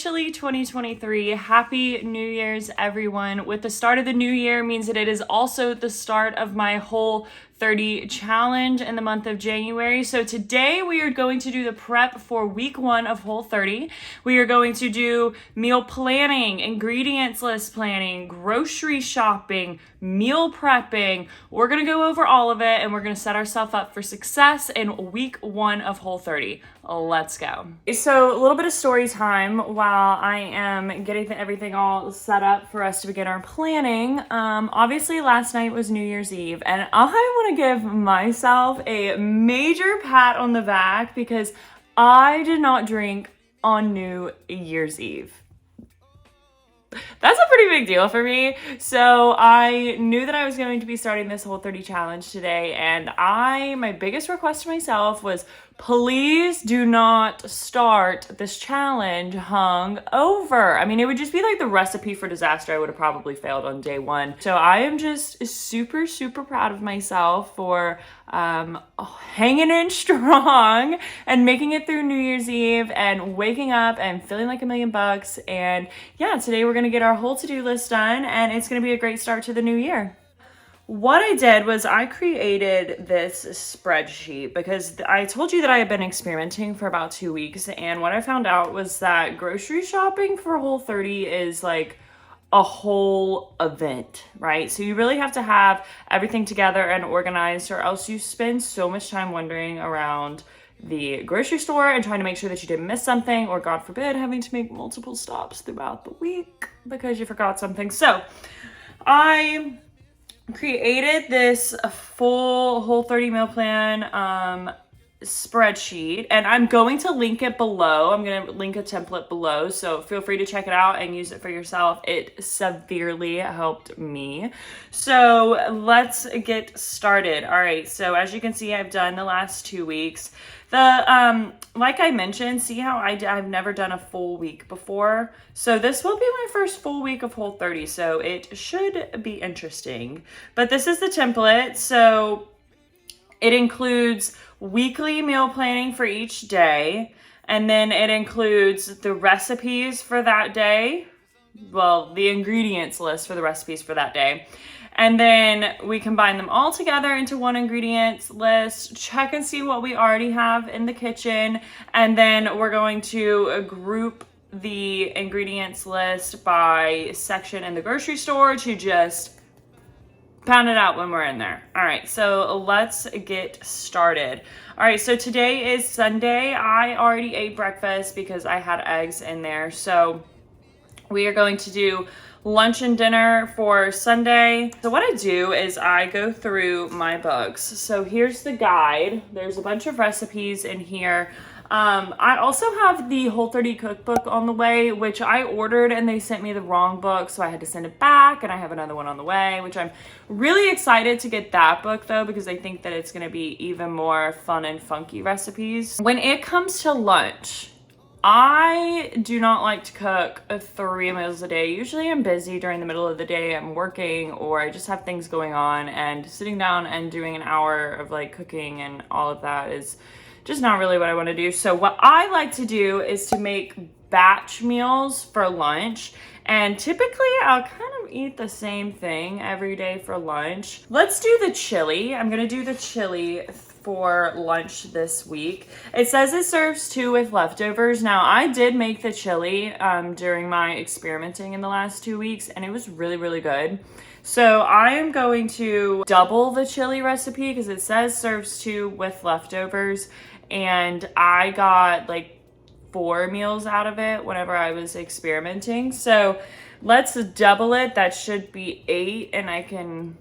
officially 2023. Happy New Year's, everyone. With the start of the new year means that it is also the start of my Whole30 challenge in the month of January. So today we are going to do the prep for week 1 of Whole30. We are going to do meal planning, ingredients list planning, grocery shopping, meal prepping. We're going to go over all of it and we're going to set ourselves up for success in week 1 of Whole30. Let's go. So a little bit of story time while I am getting everything all set up for us to begin our planning. Obviously last night was New Year's Eve and I want to give myself a major pat on the back because I did not drink on New Year's Eve. That's a pretty big deal for me. So I knew that I was going to be starting this Whole30 challenge today, and my biggest request to myself was, please do not start this challenge hung over. I mean, it would just be like the recipe for disaster. I would have probably failed on day 1. So I am just super, super proud of myself for hanging in strong and making it through New Year's Eve and waking up and feeling like $1,000,000. And yeah, today we're going to get our whole to-do list done and it's going to be a great start to the new year. What I did was I created this spreadsheet because I told you that I had been experimenting for about 2 weeks, and what I found out was that grocery shopping for Whole30 is like a whole event, right? So you really have to have everything together and organized, or else you spend so much time wandering around the grocery store and trying to make sure that you didn't miss something, or God forbid, having to make multiple stops throughout the week because you forgot something. So I created this full Whole30 meal plan spreadsheet, and I'm going to link it below. I'm going to link a template below, so feel free to check it out and use it for yourself. It severely helped me. So let's get started. All right, so as you can see, I've done the last 2 weeks. Like I mentioned, see how I've never done a full week before. So this will be my first full week of Whole30, so it should be interesting. But this is the template. So it includes weekly meal planning for each day, and then it includes the recipes for that day. Well, the ingredients list for the recipes for that day. And then we combine them all together into one ingredients list, check and see what we already have in the kitchen, and then we're going to group the ingredients list by section in the grocery store to just pound it out when we're in there. All right, so let's get started. All right, so today is Sunday. I already ate breakfast because I had eggs in there. So we are going to do lunch and dinner for Sunday. So what I do is I go through my books. So here's the guide. There's a bunch of recipes in here. I also have the Whole30 cookbook on the way, which I ordered and they sent me the wrong book, so I had to send it back, and I have another one on the way, which I'm really excited to get that book though, because I think that it's going to be even more fun and funky recipes. When it comes to lunch, I do not like to cook 3 meals a day. Usually I'm busy during the middle of the day, I'm working, or I just have things going on, and sitting down and doing an hour of like cooking and all of that is just not really what I want to do. So what I like to do is to make batch meals for lunch, and typically I'll kind of eat the same thing every day for lunch. Let's do the chili. I'm gonna do the chili for lunch this week. It says it serves 2 with leftovers. Now I did make the chili during my experimenting in the last 2 weeks, and it was really, really good. So I am going to double the chili recipe because it says serves 2 with leftovers, and I got like 4 meals out of it whenever I was experimenting. So let's double it. That should be 8, and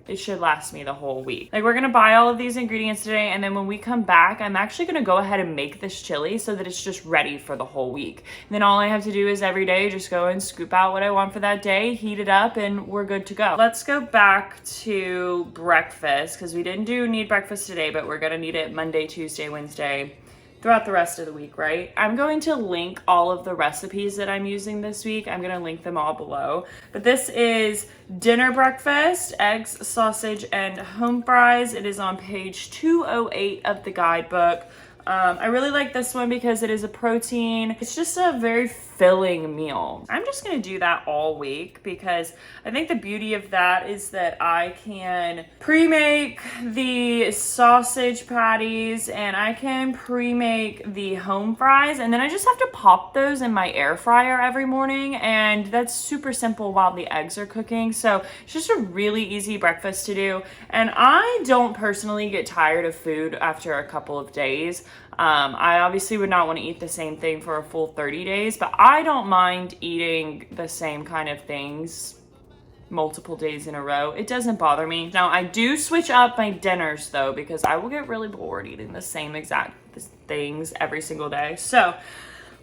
it should last me the whole week. Like, we're gonna buy all of these ingredients today, and then when we come back, I'm actually gonna go ahead and make this chili so that it's just ready for the whole week. And then all I have to do is every day just go and scoop out what I want for that day, heat it up, and we're good to go. Let's go back to breakfast, because we didn't need breakfast today, but we're gonna need it Monday, Tuesday, Wednesday, throughout the rest of the week, right? I'm going to link all of the recipes that I'm using this week. I'm gonna link them all below. But this is dinner breakfast, eggs, sausage, and home fries. It is on page 208 of the guidebook. I really like this one because it is a protein. It's just a very filling meal. I'm just gonna do that all week because I think the beauty of that is that I can pre-make the sausage patties and I can pre-make the home fries, and then I just have to pop those in my air fryer every morning, and that's super simple while the eggs are cooking. So it's just a really easy breakfast to do, and I don't personally get tired of food after a couple of days. I obviously would not want to eat the same thing for a full 30 days, but I don't mind eating the same kind of things multiple days in a row. It doesn't bother me. Now, I do switch up my dinners though, because I will get really bored eating the same exact things every single day. So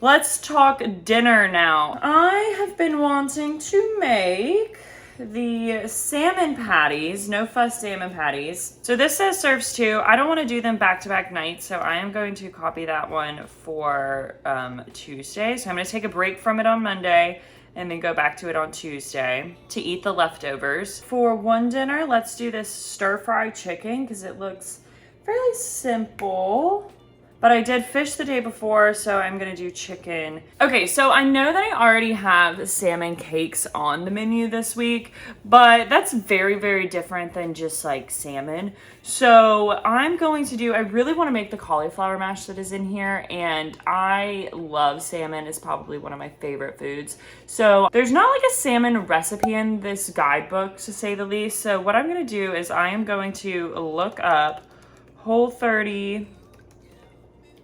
let's talk dinner now. I have been wanting to make the salmon patties, no fuss salmon patties. So this says serves 2. I don't want to do them back-to-back nights, so I am going to copy that one for Tuesday. So I'm going to take a break from it on Monday and then go back to it on Tuesday to eat the leftovers. For one dinner, let's do this stir-fry chicken because it looks fairly simple. But I did fish the day before, so I'm gonna do chicken. Okay, so I know that I already have salmon cakes on the menu this week, but that's very, very different than just like salmon. So I'm going to do, I really wanna make the cauliflower mash that is in here, and I love salmon. It's probably one of my favorite foods. So there's not like a salmon recipe in this guidebook, to say the least. So what I'm gonna do is I am going to look up Whole30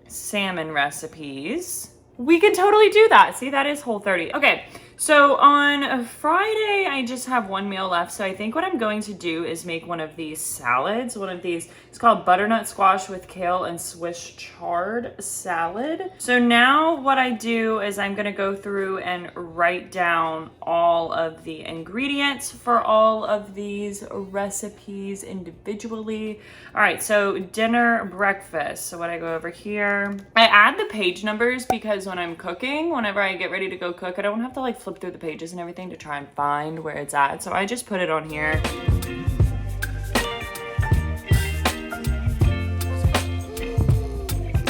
salmon recipes. We can totally do that. See, that is Whole30. Okay, so on Friday, I just have one meal left. So I think what I'm going to do is make one of these salads. One of these, it's called butternut squash with kale and Swiss chard salad. So now what I do is I'm gonna go through and write down all of the ingredients for all of these recipes individually. All right, so dinner, breakfast. So what I go over here, I add the page numbers because when I'm cooking, whenever I get ready to go cook, I don't have to like flip through the pages and everything to try and find where it's at. So I just put it on here.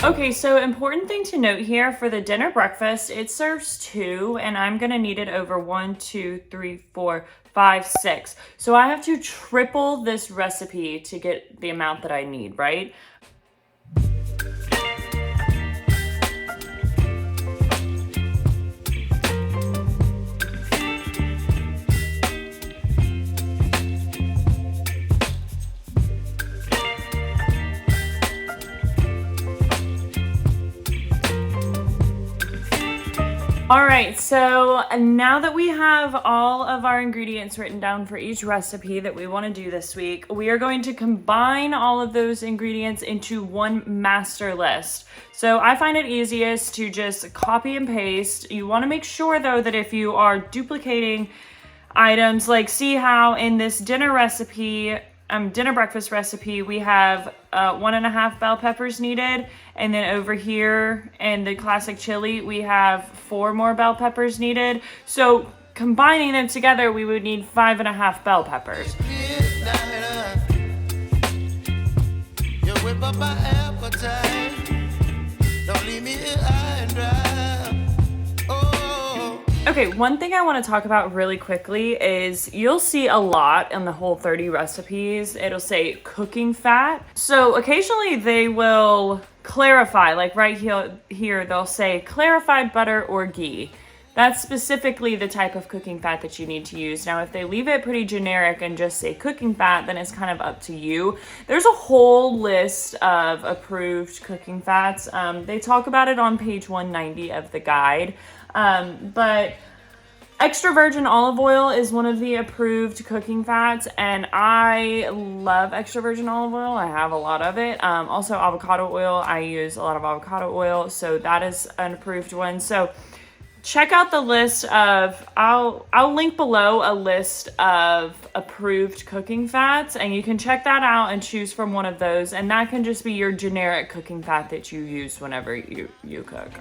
Okay, so important thing to note here for the dinner breakfast, it serves 2, and I'm gonna need it over 1, 2, 3, 4, 5, 6. So I have to triple this recipe to get the amount that I need, right? All right, so now that we have all of our ingredients written down for each recipe that we want to do this week, we are going to combine all of those ingredients into one master list. So I find it easiest to just copy and paste. You want to make sure though that if you are duplicating items, like see how in this dinner recipe, dinner breakfast recipe, we have 1.5 bell peppers needed, and then over here in the classic chili we have 4 more bell peppers needed. So combining them together we would need 5.5 bell peppers. Okay, one thing I want to talk about really quickly is you'll see a lot in the Whole30 recipes. It'll say cooking fat. So occasionally they will clarify, like right here they'll say clarified butter or ghee. That's specifically the type of cooking fat that you need to use. Now, if they leave it pretty generic and just say cooking fat, then it's kind of up to you. There's a whole list of approved cooking fats. They talk about it on page 190 of the guide. But extra virgin olive oil is one of the approved cooking fats, and I love extra virgin olive oil. I have a lot of it. Also avocado oil. I use a lot of avocado oil, so that is an approved one. So check out the list of, I'll link below a list of approved cooking fats, and you can check that out and choose from one of those, and that can just be your generic cooking fat that you use whenever you cook.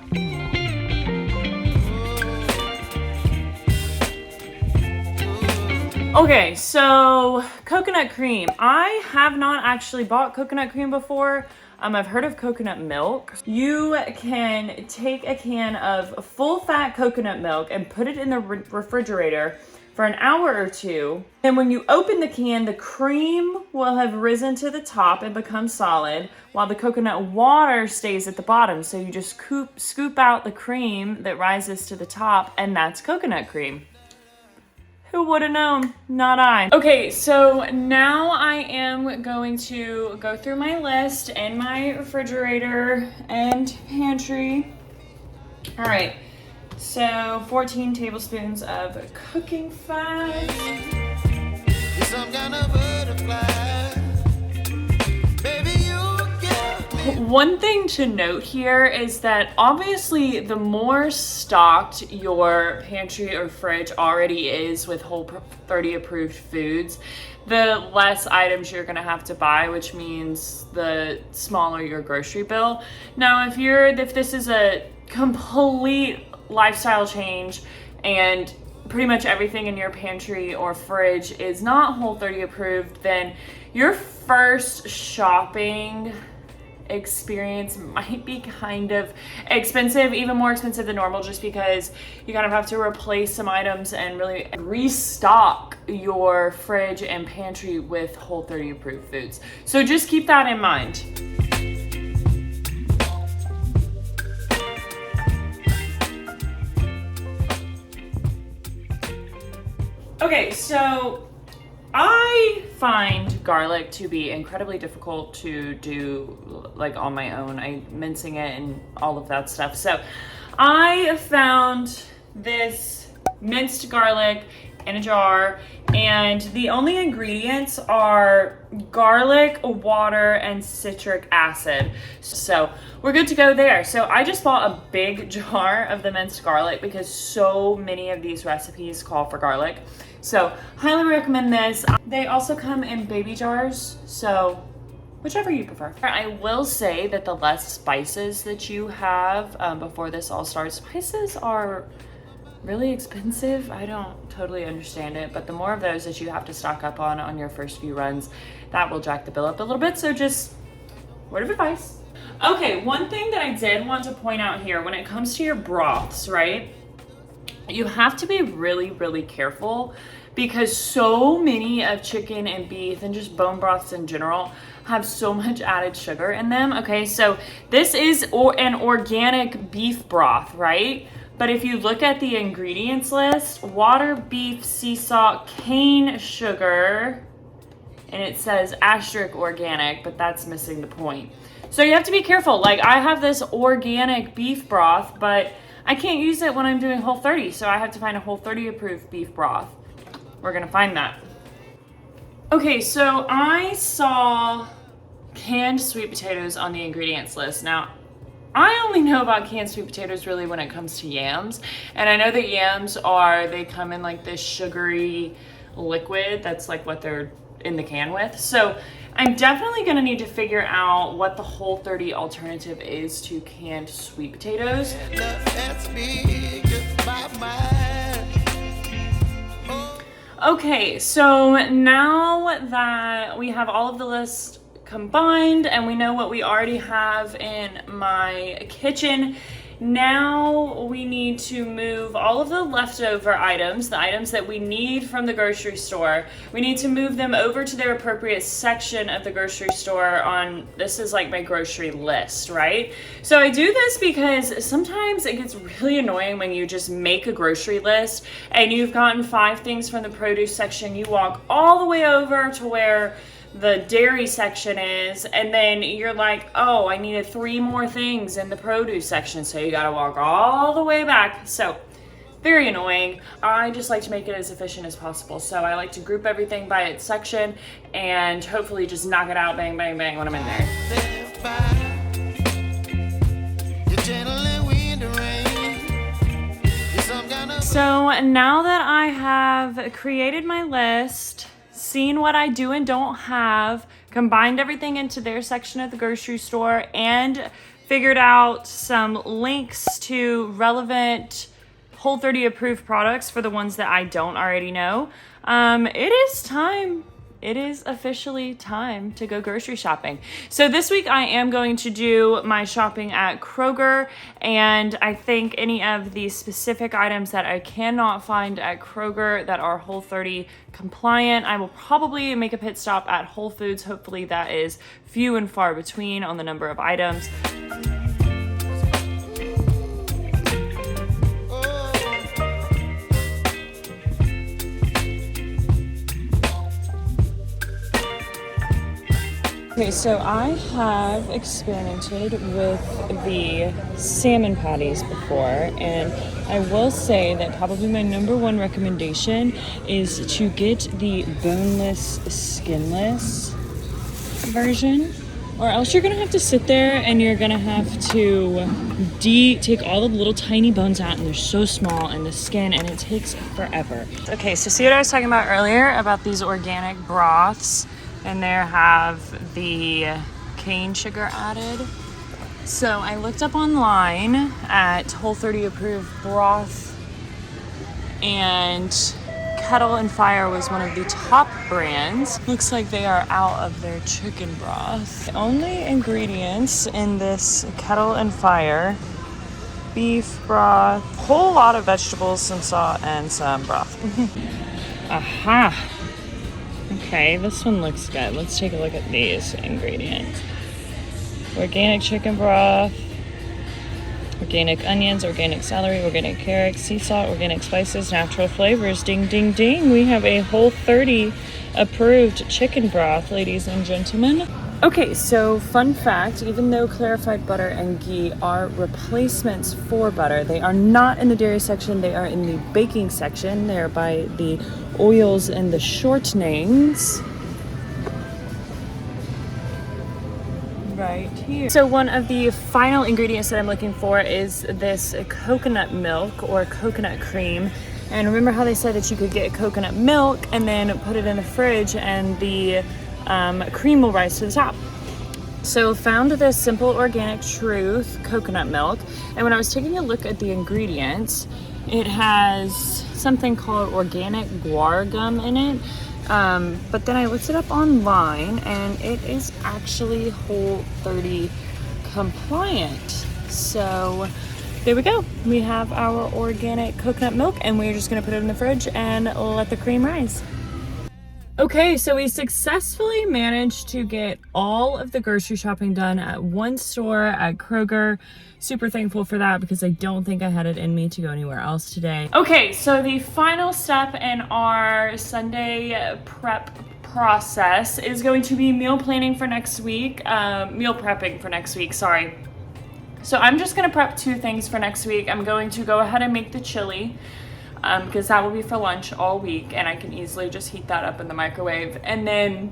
Okay, so coconut cream. I have not actually bought coconut cream before. I've heard of coconut milk. You can take a can of full fat coconut milk and put it in the refrigerator for an hour or two. And when you open the can, the cream will have risen to the top and become solid, while the coconut water stays at the bottom. So you just scoop out the cream that rises to the top, and that's coconut cream. Who would have known? Not I. Okay, so now I am going to go through my list in my refrigerator and pantry. All right. So 14 tablespoons of cooking fat. Some kind of butterfly. Baby, one thing to note here is that obviously the more stocked your pantry or fridge already is with Whole30 approved foods, the less items you're gonna have to buy, which means the smaller your grocery bill. Now, if this is a complete lifestyle change and pretty much everything in your pantry or fridge is not Whole30 approved, then your first shopping experience might be kind of expensive, even more expensive than normal, just because you kind of have to replace some items and really restock your fridge and pantry with Whole30 approved foods. So just keep that in mind. Okay, so I find garlic to be incredibly difficult to do like on my own. Mincing it and all of that stuff. So I found this minced garlic in a jar, and the only ingredients are garlic, water, and citric acid. So we're good to go there. So I just bought a big jar of the minced garlic because so many of these recipes call for garlic. So highly recommend this. They also come in baby jars, so whichever you prefer. I will say that the less spices that you have before this all starts, spices are really expensive. I don't totally understand it, but the more of those that you have to stock up on your first few runs, that will jack the bill up a little bit. So just word of advice. Okay, one thing that I did want to point out here when it comes to your broths, right? You have to be really, really careful because so many of chicken and beef and just bone broths in general have so much added sugar in them. Okay, so this is an organic beef broth, right? But if you look at the ingredients list, water, beef, sea salt, cane sugar, and it says asterisk organic, but that's missing the point. So you have to be careful. Like I have this organic beef broth, but I can't use it when I'm doing Whole30, so I have to find a Whole30 approved beef broth. We're gonna find that. Okay, so I saw canned sweet potatoes on the ingredients list. Now, I only know about canned sweet potatoes really when it comes to yams. And I know that yams they come in like this sugary liquid. That's like what they're in the can with. So I'm definitely gonna need to figure out what the Whole30 alternative is to canned sweet potatoes. Okay, so now that we have all of the lists combined and we know what we already have in my kitchen, now we need to move all of the leftover items, the items that we need from the grocery store, we need to move them over to their appropriate section of the grocery store this is like my grocery list, right? So I do this because sometimes it gets really annoying when you just make a grocery list and you've gotten 5 things from the produce section, you walk all the way over to where the dairy section is, and then you're like, oh, I needed 3 more things in the produce section, so you gotta walk all the way back. So very annoying. I just like to make it as efficient as possible, so I like to group everything by its section and hopefully just knock it out bang bang bang when I'm in there. So now that I have created my list, seen what I do and don't have, combined everything into their section of the grocery store, and figured out some links to relevant Whole30 approved products for the ones that I don't already know, it is time it is officially time to go grocery shopping. So this week I am going to do my shopping at Kroger, and I think any of the specific items that I cannot find at Kroger that are Whole30 compliant, I will probably make a pit stop at Whole Foods. Hopefully that is few and far between on the number of items. Okay, so I have experimented with the salmon patties before, and I will say that probably my number one recommendation is to get the boneless, skinless version, or else you're gonna have to sit there and you're gonna have to take all the little tiny bones out, and they're so small, and the skin, and it takes forever. Okay, so see what I was talking about earlier about these organic broths? And there have the cane sugar added. So I looked up online at Whole30 approved broth, and Kettle and Fire was one of the top brands. Looks like they are out of their chicken broth. The only ingredients in this Kettle and Fire: beef broth, whole lot of vegetables, some salt, and some broth. Aha! Okay, this one looks good. Let's take a look at these ingredients. Organic chicken broth, organic onions, organic celery, organic carrots, sea salt, organic spices, natural flavors. Ding, ding, ding. We have a Whole30 approved chicken broth, ladies and gentlemen. Okay, so fun fact, even though clarified butter and ghee are replacements for butter, they are not in the dairy section, they are in the baking section. They're by the oils and the shortenings right here. So one of the final ingredients that I'm looking for is this coconut milk or coconut cream. And remember how they said that you could get coconut milk and then put it in the fridge and the cream will rise to the top. So found this Simple Organic Truth coconut milk, and when I was taking a look at the ingredients, it has something called organic guar gum in it, but then I looked it up online and it is actually Whole30 compliant. So there we go. We have our organic coconut milk, and we're just gonna put it in the fridge and let the cream rise. Okay, so we successfully managed to get all of the grocery shopping done at one store at Kroger. Super thankful for that because I don't think I had it in me to go anywhere else today. Okay, so the final step in our Sunday prep process is going to be meal planning for next week, meal prepping for next week, sorry. So I'm just gonna prep two things for next week. I'm going to go ahead and make the chili, because that will be for lunch all week, and I can easily just heat that up in the microwave. And then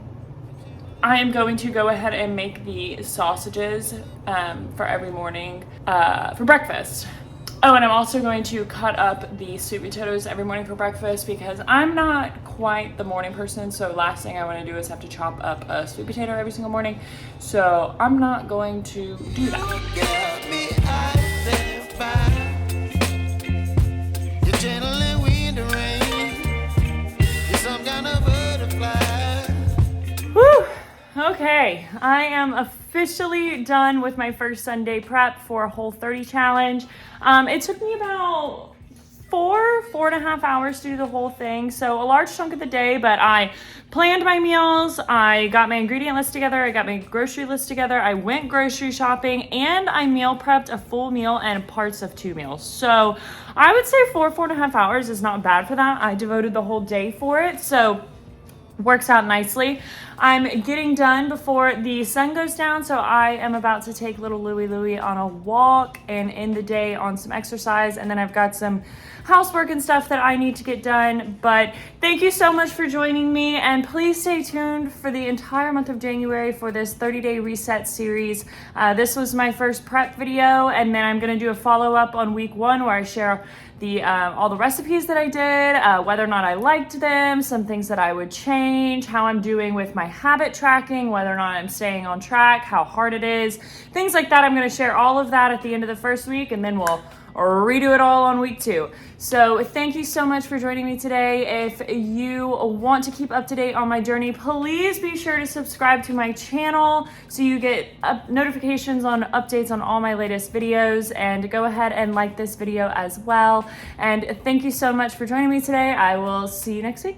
I am going to go ahead and make the sausages for every morning for breakfast. Oh, and I'm also going to cut up the sweet potatoes every morning for breakfast because I'm not quite the morning person, so last thing I want to do is have to chop up a sweet potato every single morning. So I'm not going to do that. Woo! Okay, I am officially done with my first Sunday prep for Whole30 challenge. It took me about 4.5 hours to do the whole thing, so a large chunk of the day, but I planned my meals, I got my ingredient list together, I got my grocery list together, I went grocery shopping, and I meal prepped a full meal and parts of 2 meals. So I would say 4.5 hours is not bad for that. I devoted the whole day for it, so works out nicely. I'm getting done before the sun goes down, so I am about to take little Louie on a walk and end the day on some exercise, and then I've got some housework and stuff that I need to get done. But thank you so much for joining me, and please stay tuned for the entire month of January for this 30-day reset series. This was my first prep video, and then I'm going to do a follow-up on week 1 where I share all the recipes that I did, whether or not I liked them, some things that I would change, how I'm doing with my habit tracking, whether or not I'm staying on track, how hard it is, things like that. I'm going to share all of that at the end of the first week, and then we'll redo it all on week 2. So thank you so much for joining me today. If you want to keep up to date on my journey, please be sure to subscribe to my channel so you get notifications on updates on all my latest videos, and go ahead and like this video as well. And thank you so much for joining me today. I will see you next week.